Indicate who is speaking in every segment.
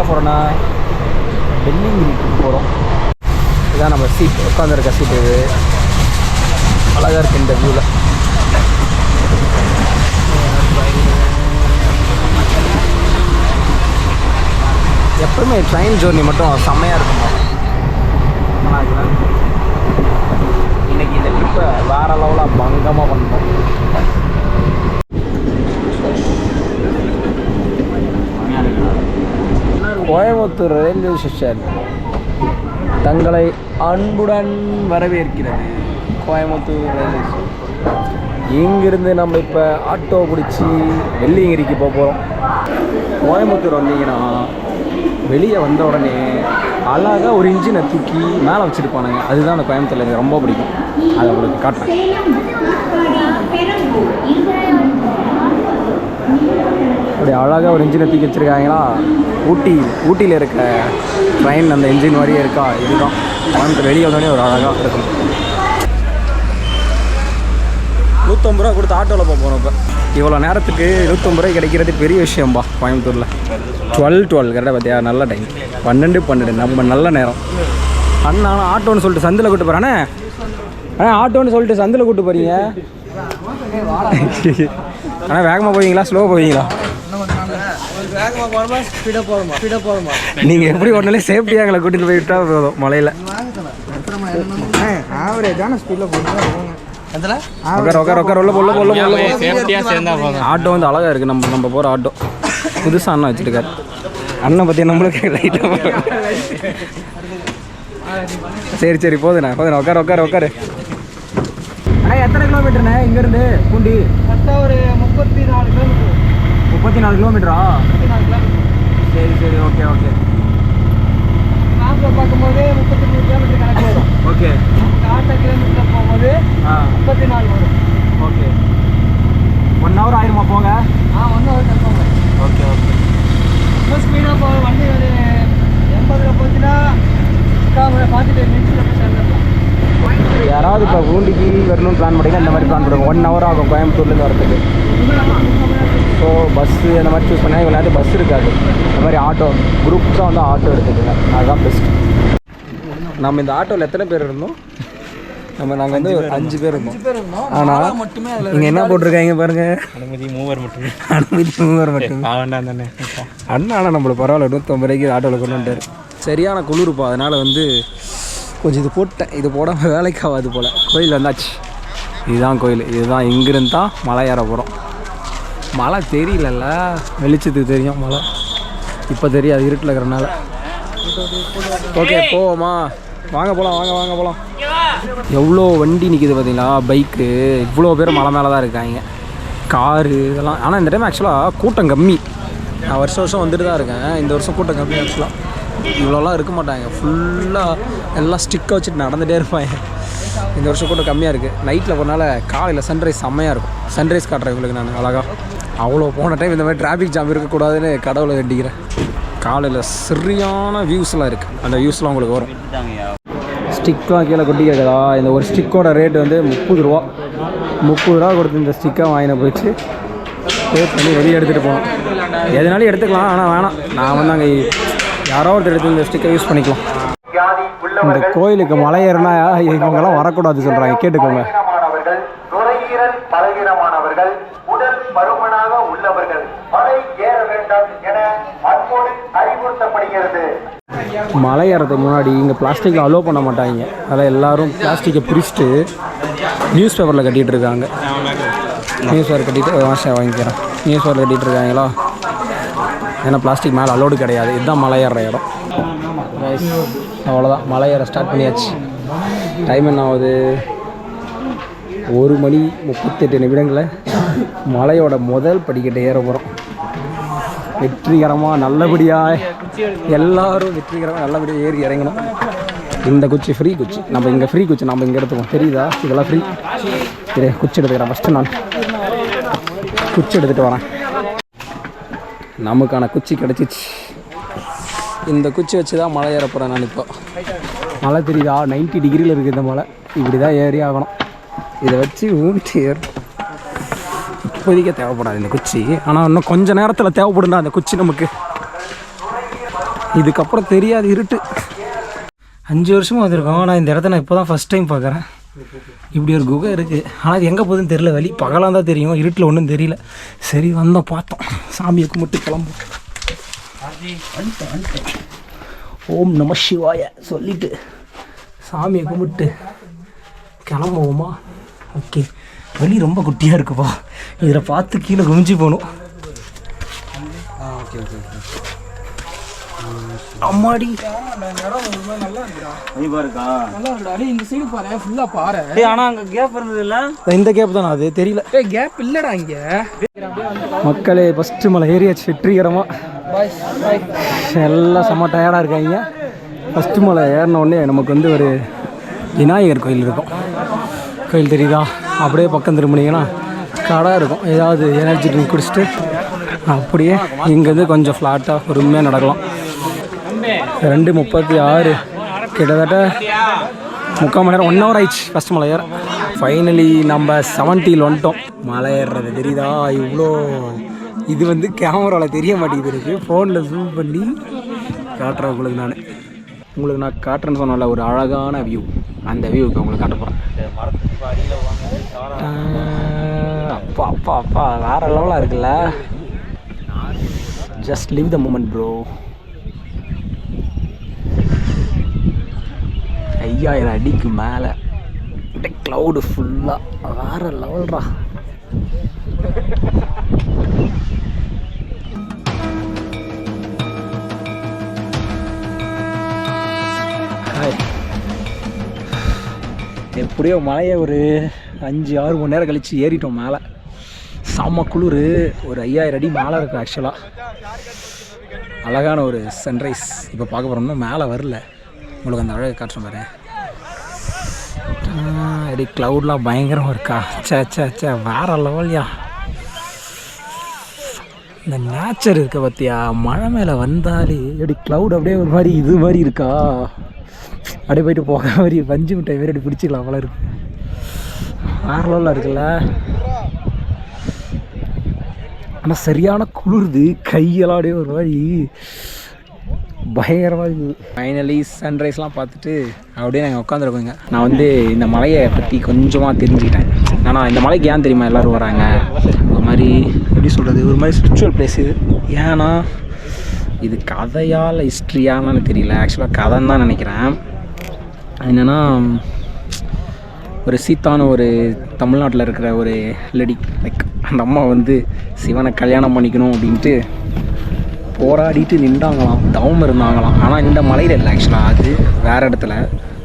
Speaker 1: எங்கே போகிறோன்னா வெள்ளிங்கிரிக்கு போகிறோம். இதுதான் நம்ம சீட், உட்காந்துருக்க சீட்டு. இது அழகாக இருக்குது இந்த வியூவில். எப்பவுமே ட்ரெயின் ஜேர்னி மட்டும் செம்மையாக இருக்குமா. இன்னைக்கு இந்த ட்ரிப்பை வேறு லெவலாக பங்கமாக பண்ணோம். கோயம்புத்தூர் ரயில்வே ஸ்டேஷன் தங்களை அன்புடன் வரவேற்கிறது. Coimbatore railway station. இங்கிருந்து நம்ம இப்போ ஆட்டோ பிடிச்சி வெள்ளியங்கிரிக்கு போக போகிறோம். கோயம்புத்தூர் வந்தீங்கன்னா வெளியே வந்த உடனே அழகாக ஒரு இன்ஜினை தூக்கி மேலே வச்சுருப்பானுங்க. அதுதான் அந்த கோயம்புத்தூரில் எனக்கு ரொம்ப பிடிக்கும். அதை உங்களுக்கு காட்டுறேன். அப்படி அழகாக ஒரு இன்ஜினை தூக்கி வச்சுருக்காங்களா. ஊட்டியில் இருக்க ட்ரெயின் அந்த இன்ஜின் மாதிரியே இருக்கா. இதுதான் கோயம்புத்தூர் வெளியே வந்தோடனே ஒரு அழகாக இருக்கும். 150 ரூபா கொடுத்து ஆட்டோவில் போக போகிறோம். இப்போ இவ்வளோ நேரத்துக்கு 150 ரூபாய் கிடைக்கிறது பெரிய விஷயம்பா கோயம்புத்தூரில். 12 கரெக்டாக பார்த்தியா, நல்ல டைம். 12 நம்ம நல்ல நேரம். அண்ணா ஆட்டோன்னு சொல்லிட்டு சந்தில் கூட்டு போகிறானே. ஆட்டோன்னு சொல்லிட்டு சந்தில் கூட்டு போகிறீங்க. ஆனால் வேகமாக போவீங்களா ஸ்லோவாக போவீங்களா? நீங்கள் எப்படி ஒன்றாலே சேஃப்டியாக எங்களை கூட்டிகிட்டு போயிட்டா போதும். மலையில் ஆவரேஜான ஸ்பீடில் போங்க. ஆட்டோ வந்து அழகாக இருக்குது. நம்ம போகிற ஆட்டோ புதுசாக அண்ணன் வச்சுருக்காரு. அண்ணன் பற்றி நம்மளுக்கு லைட்டாக. சரி போதுண்ணா உட்காரு. அண்ணா எத்தனை கிலோமீட்டருண்ணே இங்கேருந்து பூண்டி?
Speaker 2: ஒரு 34 கிலோமீட்டர்.
Speaker 1: 34 கிலோமீட்டரா? சரி ஓகே.
Speaker 2: மேப்பில் பார்க்கும்போது 33 கிலோமீட்டர் கணக்கு வரும்.
Speaker 1: ஓகே.
Speaker 2: ஆட்டோ கிலோமீட்டர் போகும்போது 34 வரும்.
Speaker 1: ஓகே. 1 ஹவர் ஆயிருமா போக?
Speaker 2: 1 ஹவர் கன்ஃபார்ம்.
Speaker 1: ஓகே.
Speaker 2: ரொம்ப ஸ்பீடாக போக வண்டி ஒரு 80 போச்சுன்னா 45 நிமிஷத்தில் போய் சேர்ந்துடலாம்.
Speaker 1: யாராவது இப்போ பூண்டிக்கு வரணும்னு பிளான் பண்ணிங்கன்னா இந்த மாதிரி பிளான் பண்ணுவாங்க. 1 ஹவர் ஆகும் கோயம்புத்தூர்லேருந்து வரதுக்கு. ஸோ பஸ்ஸு அந்த மாதிரி சூஸ் பண்ணால் இவ்வளோ நேரத்துக்கு பஸ் இருக்காது. இந்த மாதிரி ஆட்டோ குரூப்ஸாக வந்து ஆட்டோ எடுத்துக்கோங்க. அதுதான் பெஸ்ட். நம்ம இந்த ஆட்டோவில் எத்தனை பேர் இருந்தோம்? நாங்கள் வந்து 5 பேர் இருந்தோம். ஆனால் நீங்கள் என்ன போட்டிருக்காங்க பாருங்க, அனுமதி 3 மட்டும். அண்ணா ஆனால் நம்மளுக்கு பரவாயில்ல, 150 ரூபாய்க்கு ஆட்டோவில் கொண்டு வந்துட்டார். சரியான குளிர்ப்பா, அதனால் வந்து கொஞ்சம் இது போட்டேன். இது போடாமல் வேலைக்கு ஆகாது போல். கோயில் வந்தாச்சு. இதுதான் கோயில். இதுதான் இங்கிருந்து தான் மலை ஏற போகிறோம். மழை தெரியலல்ல, வெளிச்சத்துக்கு தெரியும் மழை. இப்போ தெரியாது இருட்டில் இருக்கிறனால. ஓகே போவோமா? வாங்க போகலாம். எவ்வளோ வண்டி நிற்கிது பார்த்தீங்களா, பைக்கு. இவ்வளோ பேர் மலை மேலே தான் இருக்காங்க, காரு இதெல்லாம். ஆனால் இந்த டைம் ஆக்சுவலாக கூட்டம் கம்மி. நான் வருஷம் வந்துட்டு தான் இருக்கேன். இந்த வருஷம் கூட்டம் கம்மி. ஆக்சுவலாக இவ்வளோலாம் இருக்க மாட்டாங்க. ஃபுல்லாக எல்லாம் ஸ்டிக்கை வச்சுட்டு நடந்துகிட்டே இருப்பாங்க. இந்த வருஷம் கூட்டம் கம்மியாக இருக்குது. நைட்டில் போனால காலையில் சன்ரைஸ் செம்மையாக இருக்கும். சன்ரைஸ் காட்டுறேன் உங்களுக்கு நான் அழகாக. அவ்வளோ போன டைம் இந்த மாதிரி டிராஃபிக் ஜாம் இருக்கக்கூடாதுன்னு கடவுளை வேண்டிக்கிறேன். காலையில் சரியான வியூஸ்லாம் இருக்குது. அந்த வியூஸ்லாம் உங்களுக்கு வரும். ஸ்டிக்லாம் கீழே கொட்டிக்கிறதா. இந்த ஒரு ஸ்டிக்கோட ரேட் வந்து 30 ரூபா. 30 ரூபா கொடுத்து இந்த ஸ்டிக்கை வாங்கின போயிட்டு பே பண்ணி வெளியே எடுத்துகிட்டு போகணும். எதுனாலும் எடுத்துக்கலாம், ஆனால் வேணாம். நான் வந்து அங்கே யாரோ ஒருத்தர் எடுத்து இந்த ஸ்டிக்கை யூஸ் பண்ணிக்கலாம். இந்த கோயிலுக்கு மலை ஏறினா இவங்கெல்லாம் வரக்கூடாது சொல்கிறாங்க, கேட்டுக்கோங்க. பலவீனமானவர்கள், உடல் பருமனாக உள்ளவர்கள் மலை ஏற வேண்டாம் என அன்போடு அறிவுறுத்தப்படுகிறது. மலை ஏறதுக்கு முன்னாடி இங்கே பிளாஸ்டிக்கை அலோவ் பண்ண மாட்டாங்க. அதில் எல்லோரும் பிளாஸ்டிக்கை பிரிச்சுட்டு நியூஸ் பேப்பரில் கட்டிகிட்டு இருக்காங்க. நியூஸ் பேப்பர் கட்டிட்டு வாங்கிக்கிறேன். நியூஸ் பேப்பர் கட்டிகிட்டு இருக்காங்களா, ஏன்னா பிளாஸ்டிக் மேலே அலோடு கிடையாது. இதுதான் மலை ஏறுற இடம். அவ்வளோதான், மலை ஏற ஸ்டார்ட் பண்ணியாச்சு. டைம் என்ன ஆகுது? 1:38 மலையோட முதல் படிக்கட்டை ஏற போகிறோம். வெற்றிகரமாக நல்லபடியாக எல்லோரும் நல்லபடியாக ஏறி இறங்கணும். இந்த குச்சி ஃப்ரீ குச்சி. நம்ம இங்கே ஃப்ரீ குச்சி நம்ம இங்கே எடுத்துக்கோம். தெரியுதா? இதெல்லாம் ஃப்ரீ. சரி, குச்சி எடுத்துக்கிறேன். ஃபஸ்ட்டு நான் குச்சி எடுத்துகிட்டு வரேன். நமக்கான குச்சி கிடச்சிச்சு. இந்த குச்சி வச்சு தான் மலை ஏற போகிறேன் நான். இப்போ மலை தெரியுதா? 90 டிகிரியில் இருக்குது இந்த மலை. இப்படி தான் ஏறி ஆகணும். இதை வச்சு ஊட்டி ஏறும். இப்போதைக்கு தேவைப்படாது இந்த குச்சி, ஆனால் இன்னும் கொஞ்சம் நேரத்தில் தேவைப்படுண்டா அந்த குச்சி நமக்கு.
Speaker 3: இதுக்கப்புறம் தெரியாது இருட்டு. 5 வருஷமாக வந்திருக்கோம். நான் இந்த இடத்த நான் இப்போ தான் ஃபஸ்ட் டைம் பார்க்குறேன். இப்படி ஒரு குகை இருக்குது. ஆனால் அது எங்கே போகுதுன்னு தெரியல. வழி பகலாக தான் தெரியும், இருட்டில் ஒன்றும் தெரியல. சரி வந்தோம், பார்த்தோம், சாமியை கும்பிட்டு கிளம்பும். ஓம் நம சிவாய சொல்லிட்டு சாமியை கும்பிட்டு கிளம்புவோமா? ஓகே. வழி ரொம்ப குட்டியாக இருக்குப்பா. இதில் பார்த்து கீழே குமிஞ்சு போகணும்.
Speaker 2: Okay okay okay.
Speaker 3: அம்மாடி
Speaker 2: இந்த சைடு பாரு, ஃபுல்லா பாரு.
Speaker 3: ஆனால் அங்கே கேப் இருந்தது இல்லை. இந்த கேப் தானே அது தெரியல.
Speaker 2: கேப் இல்லடா இங்க.
Speaker 3: மக்களே ஃபஸ்ட்டு மலை ஏறியாச்சு வெற்றிகரமாக. எல்லாம் செம்ம டயர்டாக இருக்காங்க. ஃபஸ்ட்டு மலை ஏறின உடனே நமக்கு வந்து ஒரு விநாயகர் கோயில் இருக்கும். கோயில் தெரியுதா? அப்படியே பக்கம் திரும்பினீங்கன்னா கடை இருக்கும். ஏதாவது எனர்ஜி ட்ரிங்க் குடிச்சிட்டு அப்படியே இங்கேருந்து கொஞ்சம் ஃப்ளாட்டாக பொறுமையாக நடக்கலாம். 2:36 கிட்டத்தட்ட 3/4 மணி நேரம், 1 hour ஆயிடுச்சு ஃபஸ்ட் மலை ஏற. ஃபைனலி நம்ம 70 வந்துட்டோம். மலை ஏறுறது தெரியுதா? இவ்வளோ இது வந்து கேமராவில் தெரிய மாட்டேங்குது. இருக்குது ஃபோனில் ஜூம் பண்ணி காட்டுறேன் உங்களுக்கு நான் காட்டுறேன்னு சொன்னால ஒரு அழகான வியூ. அந்த வியூ இப்போ உங்களுக்கு காட்ட போகிறேன். அப்பா அப்பா அப்பா வேறு லெவலாக இருக்குல்ல. Just live the moment bro. 5000 அடிக்கு மேலே க்ளவுடு ஃபுல்லாக வேறு லெவல்ரா. எப்படியோ மலையை ஒரு 5-6 மணி நேரம் கழித்து ஏறிட்டோம் மேலே. செம்ம குளிர். ஒரு 5000 அடி மேலே இருக்குது ஆக்சுவலாக. அழகான ஒரு சன்ரைஸ் இப்போ பார்க்க போகிறோம்னா மேலே வரல. உங்களுக்கு அந்த அழகை காட்டுற மாதிரி அப்படி க்ளவுட்லாம் பயங்கரமாக இருக்கா. சே வேறு லெவல்யா. இந்த நேச்சர் இருக்க பார்த்தியா? மழை மேலே வந்தாலே எப்படி க்ளவுட் அப்படியே ஒரு மாதிரி இது மாதிரி இருக்கா. அப்படியே போயிட்டு போக மாதிரி பஞ்சு மிட்டாய் வேறு அப்படி பிடிச்சிக்கலாம் அவ்வளோ இருக்கு. வேறு லெவலில் இருக்குல்ல. ஆனால் சரியான குளிருது. கையெல்லாம் அப்படியே ஒரு மாதிரி பயங்கரமாக இருக்குது. ஃபைனலி சன்ரைஸ்லாம் பார்த்துட்டு அப்படியே நாங்கள் உட்காந்துருக்கோங்க. நான் வந்து இந்த மலையை பற்றி கொஞ்சமாக தெரிஞ்சுக்கிட்டேன். ஆனால் இந்த மலைக்கு ஏன் தெரியுமா எல்லோரும் வராங்க? ஒரு மாதிரி எப்படி சொல்கிறது, ஒரு மாதிரி ஸ்பிரிச்சுவல் பிளேஸ் இது. ஏன்னா இது கதையால் ஹிஸ்ட்ரியானு தெரியல. ஆக்சுவலாக கதைன்னு தான் நினைக்கிறேன். என்னென்னா ஒரு சீத்தான ஒரு தமிழ்நாட்டில் இருக்கிற ஒரு லேடி, லைக் அந்த அம்மா வந்து சிவனை கல்யாணம் பண்ணிக்கணும் அப்படின்ட்டு போராடிட்டு நின்றாங்களாம், தவம் இருந்தாங்களாம். ஆனால் இந்த மலையில் இல்லை ஆக்சுவலாக, அது வேறு இடத்துல.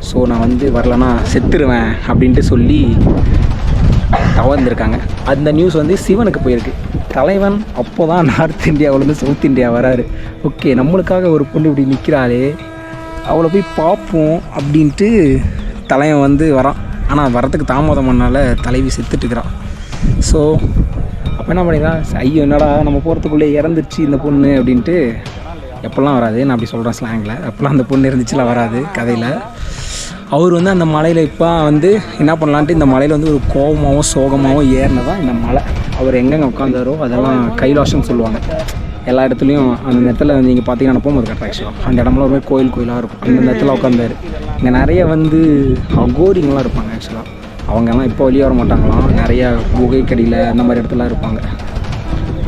Speaker 3: ஸோ நான் வந்து வரலன்னா செத்துருவேன் அப்படின்ட்டு சொல்லி தவந்திருக்காங்க. அந்த நியூஸ் வந்து சிவனுக்கு போயிருக்கு. தலைவன் அப்போ தான் நார்த் இந்தியாவிலேருந்து சவுத் இந்தியா வராரு. ஓகே, நம்மளுக்காக ஒரு பொண்ணு இப்படி நிற்கிறாளே, அவளை போய் பார்ப்போம் அப்படின்ட்டு தலைவன் வந்து வரான். ஆனால் வரத்துக்கு தாமதம் பண்ணால தலைவி செத்துட்டுக்கிறான். ஸோ அப்போ என்ன பண்ணிடுறான், ஐயோ என்னடா நம்ம போகிறதுக்குள்ளே இறந்துருச்சு இந்த பொண்ணு அப்படின்ட்டு. எப்போல்லாம் வராது, நான் அப்படி சொல்கிறேன் ஸ்லாங்கில். அப்போல்லாம் அந்த பொண்ணு இருந்துச்சுலாம் வராது கதையில். அவர் வந்து அந்த மலையில் இப்போ வந்து என்ன பண்ணலான்ட்டு இந்த மலையில் வந்து ஒரு கோபமாகவும் சோகமாகவும் ஏறினதான் இந்த மலை. அவர் எங்கெங்கே உட்காந்தாரோ அதெல்லாம் கைலாசம்னு சொல்லுவாங்க. எல்லா இடத்துலையும் அந்த இடத்துல வந்து நீங்கள் பார்த்தீங்கன்னா போகும்போது அட்ராக்ஷன் அந்த இடம்லாம் ஒரு கோயிலாக இருக்கும். அந்த இடத்துல உட்காந்தாரு. இங்கே நிறைய வந்து அகோரிங்கெலாம் இருப்பாங்க. ஆக்சுவலாக அவங்கெல்லாம் இப்போ வெளியே வர மாட்டாங்களாம். நிறையா குகைக்கடியில் அந்த மாதிரி இடத்துலாம் இருப்பாங்க.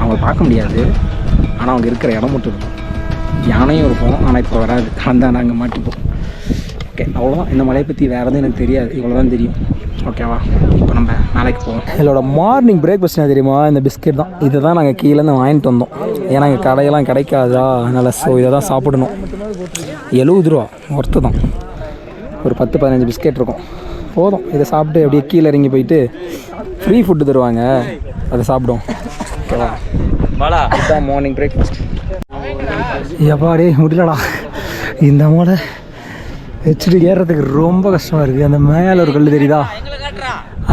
Speaker 3: அவங்க பார்க்க முடியாது, ஆனால் அவங்க இருக்கிற இடம் மட்டும் இருக்கும். யானையும் இருக்கும், ஆனால் இப்போ வராது. அந்த நாங்கள் மாட்டிப்போம். ஓகே, அவ்வளோதான். இந்த மலையை பற்றி வேறு எதுவும் எனக்கு தெரியாது, இவ்வளோ தான் தெரியும். ஓகேவா, இப்போ நம்ம நாளைக்கு போவோம். என்னோட மார்னிங் பிரேக்ஃபாஸ்ட் என்ன தெரியுமா? இந்த பிஸ்கெட் தான். இதை தான் நாங்கள் கீழேருந்து வாங்கிட்டு வந்தோம். ஏன்னா இங்கே கடையெல்லாம் கிடைக்காதா, அதனால் ஸோ இதை தான் சாப்பிடணும். 70 ரூபா ஒர்த்து தான். ஒரு 10-15 பிஸ்கெட் இருக்கும், போதும். இதை சாப்பிட்டு அப்படியே கீழே இறங்கி போயிட்டு ஃப்ரீ ஃபுட்டு தருவாங்க, அதை சாப்பிடுவோம். ஓகேவா, இதுதான் மார்னிங் பிரேக்ஃபாஸ்ட். எப்பாடே முடியலடா. இந்த மலை வச்சுட்டு ஏறுறதுக்கு ரொம்ப கஷ்டமாக இருக்குது. அந்த மேலே ஒரு கல் தெரியுதா,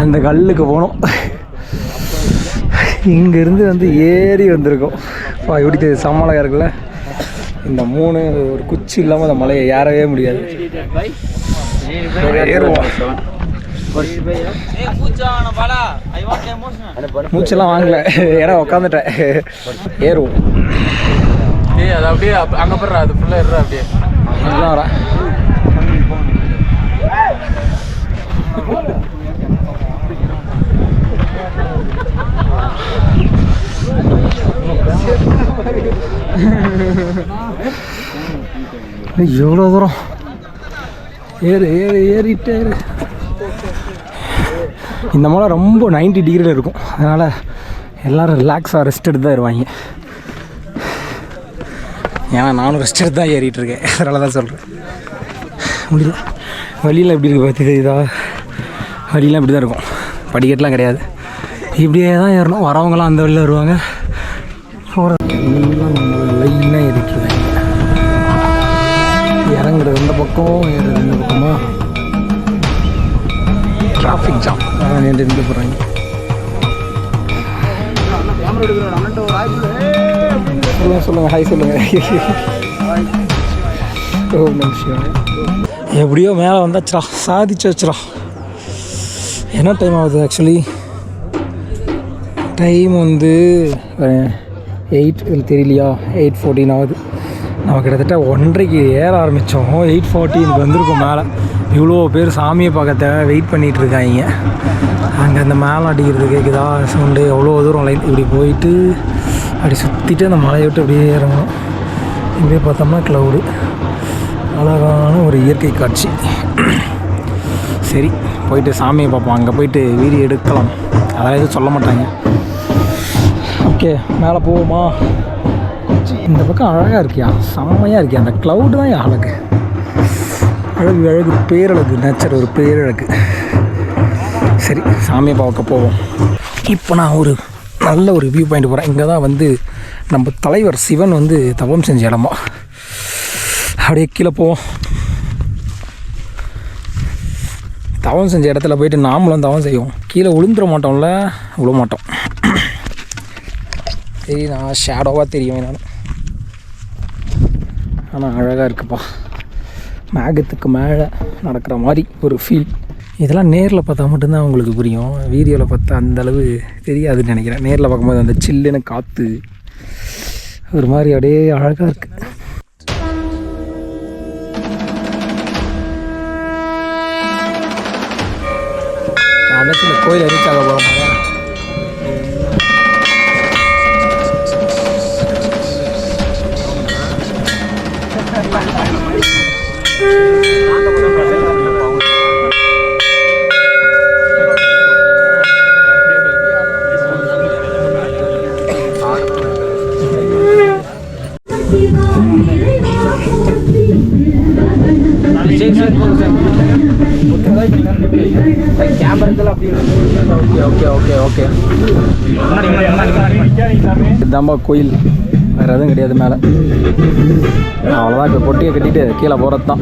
Speaker 3: அந்த கல்லுக்கு போகணும். இங்கேருந்து வந்து ஏறி வந்திருக்கோம். எப்படி தெரியுது, சம்மழகா இருக்குல்ல. இந்த 3 ஒரு குச்சி இல்லாமல் அந்த மலையை ஏறவே முடியாது. ஏறுவோம். மூச்செல்லாம் வாங்கல, ஏன்னா உக்காந்துட்டேன். ஏறுவோம்.
Speaker 2: ஏய் அது அப்படியே அங்கே போடுறா, அது ஃபுல்லாக இருறா அப்படியே.
Speaker 3: அதுதான் வரேன். எவ்வளோ தூரம் ஏறிட்டே இந்த மலை ரொம்ப 90 டிகிரியில் இருக்கும். அதனால் எல்லோரும் ரிலாக்ஸாக ரெஸ்ட் எடுத்து தான் இருவாங்க. ஏன்னா நானும் ரெஸ்ட் எடுத்து தான் ஏறிட்டுருக்கேன். அதனால தான் சொல்கிறேன். முடியல. வழியில் எப்படி இருக்குது பார்த்து இதா, வழியெலாம் இப்படி தான் இருக்கும். படிக்கட்டுலாம் கிடையாது. இப்படியே தான் ஏறணும். வரவங்களாம் அந்த வழியில் வருவாங்க. எல்லாம் லைனாக ஏறிட்டுருக்காங்க. இறங்குறது இந்த பக்கம், ஏறுறது இந்த பக்கமா. டிராஃபிக் ஜாம் நின்று போகிறாங்க. சொல்லுங்கள் ஹாய் சொல்லுங்கள். எப்படியோ மேலே வந்தாச்சுரா, சாதிச்சு வச்சுரா. என்ன டைம் ஆகுது ஆக்சுவலி? டைம் வந்து 8 தெரியலையா, 8:14 ஆகுது. நம்ம கிட்டத்தட்ட 1:30க்கு ஏற ஆரம்பித்தோம். 8:40 வந்திருக்கோம் மேலே. இவ்வளோ பேர் சாமியை பார்க்க வெயிட் பண்ணிகிட்ருக்காங்க. அங்கே அந்த மேலே அடிக்கிறது கேட்குதா சவுண்டு. எவ்வளோ தூரம் லைன் இப்படி போயிட்டு அப்படி சுற்றிட்டு அந்த மலையை விட்டு அப்படியே இறங்கணும். இப்படியே பார்த்தோம்னா க்ளவுடு. அழகான ஒரு இயற்கை காட்சி. சரி போயிட்டு சாமியை பார்ப்போம். அங்கே போயிட்டு வீடியோ எடுக்கலாம். அதெல்லாம் எதுவும் சொல்ல மாட்டாங்க. ஓகே மேலே போவோமா? இந்த பக்கம் அழகாக இருக்கியா, செம்மையாக இருக்கியா. அந்த க்ளவுடு தான் அழகு. அழகு அழகு பேரழகு, நேச்சர் ஒரு பேரழகு. சரி சாமியை பார்க்க போவோம். இப்போ நான் ஒரு நல்ல ஒரு வியூ பாயிண்ட் போகிறேன். இங்கே தான் வந்து நம்ம தலைவர் சிவன் வந்து தவம் செஞ்ச இடமா. அப்படியே கீழே போவோம். தவம் செஞ்ச இடத்துல போயிட்டு நாமளும் தவம் செய்வோம். கீழே விழுந்துட மாட்டோம்ல, விழ மாட்டோம். சரி நான் ஷேடோவாக தெரியும் நான். ஆனால் அழகாக இருக்குப்பா. மேகத்துக்கு மேலே நடக்கிற மாதிரி ஒரு ஃபீல். இதெல்லாம் நேரில் பார்த்தா மட்டும்தான் உங்களுக்கு புரியும். வீடியோவில் பார்த்தா அந்தளவு தெரியாதுன்னு நினைக்கிறேன். நேரில் பார்க்கும்போது அந்த சில்லுன்னு காற்று ஒரு மாதிரி அப்படியே அழகாக இருக்குது. கடைசியில் கோயில் ரீச் ஆக போகிறோம். இதுதான்பா கோயில், வேறு எதுவும் கிடையாது மேலே. அவ்வளோதான். இப்போ பொட்டியை கட்டிட்டு கீழே போகிறது தான்.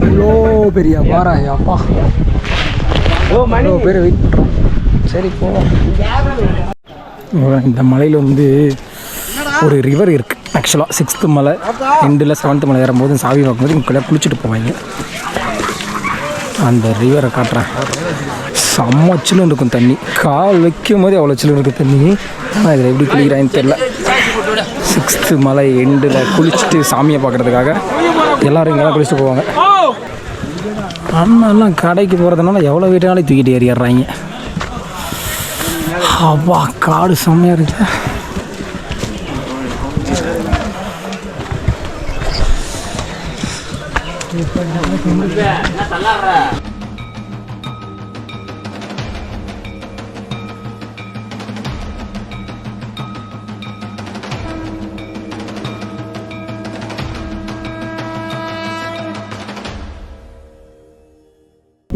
Speaker 3: இவ்வளோ பெரிய பாரா அப்பா. இவ்வளோ பேர் வெயிட் பண்ணுறோம். சரி போவோம். இந்த மலையில் வந்து ஒரு ரிவர் இருக்குது. ஆக்சுவலாக 6th மலை எண்டில் 7th மலை ஏறும்போது சாவி பார்க்கும்போது இங்கே குளிச்சுட்டு போவாங்க. அந்த ரிவரை காட்டுறேன். செம்ம சில்லுன்னு இருக்கும் தண்ணி. கால் வைக்கும் போது அவ்வளோ சில்லுன்னு இருக்கும் தண்ணி. ஆனால் இதில் எப்படி குளிக்கிறான்னு தெரில. 6th மலை எண்டில் குளிச்சுட்டு சாமியை பார்க்குறதுக்காக எல்லோரும் இங்கெல்லாம் குளிச்சுட்டு போவாங்க. அண்ணெல்லாம் கடைக்கு போகிறதுனால எவ்வளோ வீட்டுனாலும் தூக்கிட்டு ஏறிடுறாங்க. அப்பா காடு செம்மையாக இருக்கு.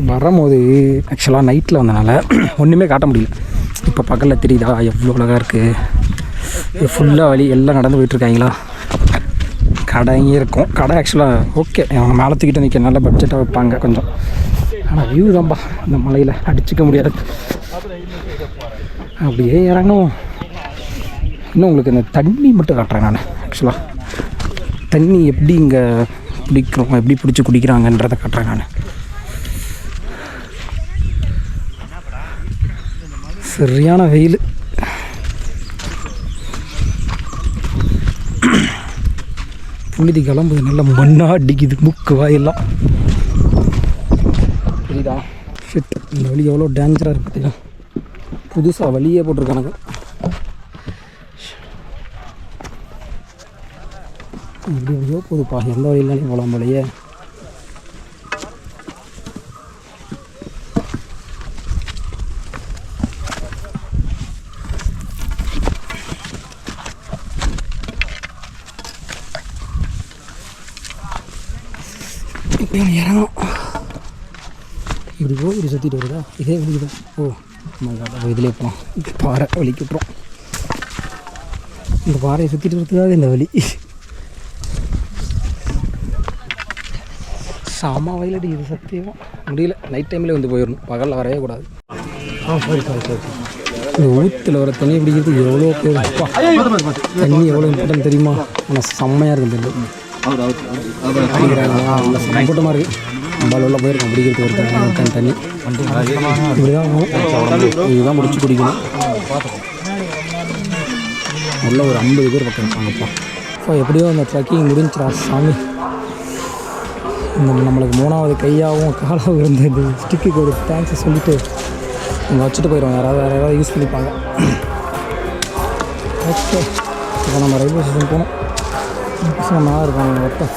Speaker 3: வரும்போது ஆக்சுவலாக நைட்டில் வந்தனால ஒன்றுமே காட்ட முடியல. இப்போ பக்கத்தில் தெரியுதா எவ்வளோ அழகாக இருக்குது. ஃபுல்லாக வழி எல்லாம் நடந்து போயிட்டுருக்காங்களா. கடை இங்கே இருக்கும். கடை ஆக்சுவலாக ஓகே, அவங்க மேலே தூக்கிட்டு நிற்க நல்ல பட்ஜெட்டாக வைப்பாங்க கொஞ்சம். ஆனால் வியூ தான்ப்பா இந்த மலையில் அடிச்சிக்க முடியாது. அப்படியே இறங்கும். இன்னும் உங்களுக்கு இந்த தண்ணி மட்டும் காட்டுறேன் நான். ஆக்சுவலாக தண்ணி எப்படி இங்கே பிடிக்கிறோம், எப்படி பிடிச்சி குடிக்கிறாங்கன்றதை காட்டுறேன் நான். சரியான வெயில். புழுதி கிளம்புது, நல்லா மண்ணாக அடிக்குது முக்கு வாயெல்லாம். புரியுதா? ஷிட், இந்த வழி எவ்வளோ டேஞ்சராக இருக்குது பார்த்தீங்களா? புதுசாக வழியே போட்டிருக்கானுங்க. இப்படி எப்படியோ போகுதுப்பா, எந்த வழியிலானே போகலாம் போலையே. இப்போ இறங்கணும். இப்படி போய் இப்படி சுற்றிட்டு வருதா? இதே வலிக்குதான். ஓ அப்போ இதிலே போகலாம். பாறை வலிக்கிட்டுரும். இந்த பாறையை சுற்றிட்டு வரதுக்காக இந்த வலி. சாமா வயல் அடிக்குது, சத்தியமாக முடியல. நைட் டைமில் வந்து போயிடணும், பகலில் வரவே கூடாது. சரி. இந்த ஊற்றுல வர தண்ணி பிடிக்கிறது எவ்வளோ பேருப்பா. தண்ணி எவ்வளோ இம்பார்ட்டன் தெரியுமா? ஆனால் செம்மையாக இருக்குது தண்ணி. பிடிக்கிறாங்க, நல்லா சம்பட்டமாக இருக்குது. நம்மளால் உள்ள போயிருக்கோம் பிடிக்கிறதுக்கு ஒரு தண்ணி. இப்படி தான் இதுதான் முடிச்சு குடிக்கணும். உள்ள ஒரு 50 பேர் பக்கம் இருப்பாங்கப்பா. இப்போ எப்படியோ அந்த ட்ரக்கிங் முடிஞ்சிடா சாமி. நம்மளுக்கு 3வது கையாகவும் காலாகவும் இருந்த இந்த ஸ்டிக்கு ஒரு தேங்க்ஸை சொல்லிவிட்டு இங்கே வச்சுட்டு போயிடுவோம். வேறு யாராவது யூஸ் பண்ணிப்பாங்க. ஓகே, இப்போ நம்ம ரயில்வே ஸ்டேஷன் போகணும். நல்லா இருக்கும் ஒருத்தர்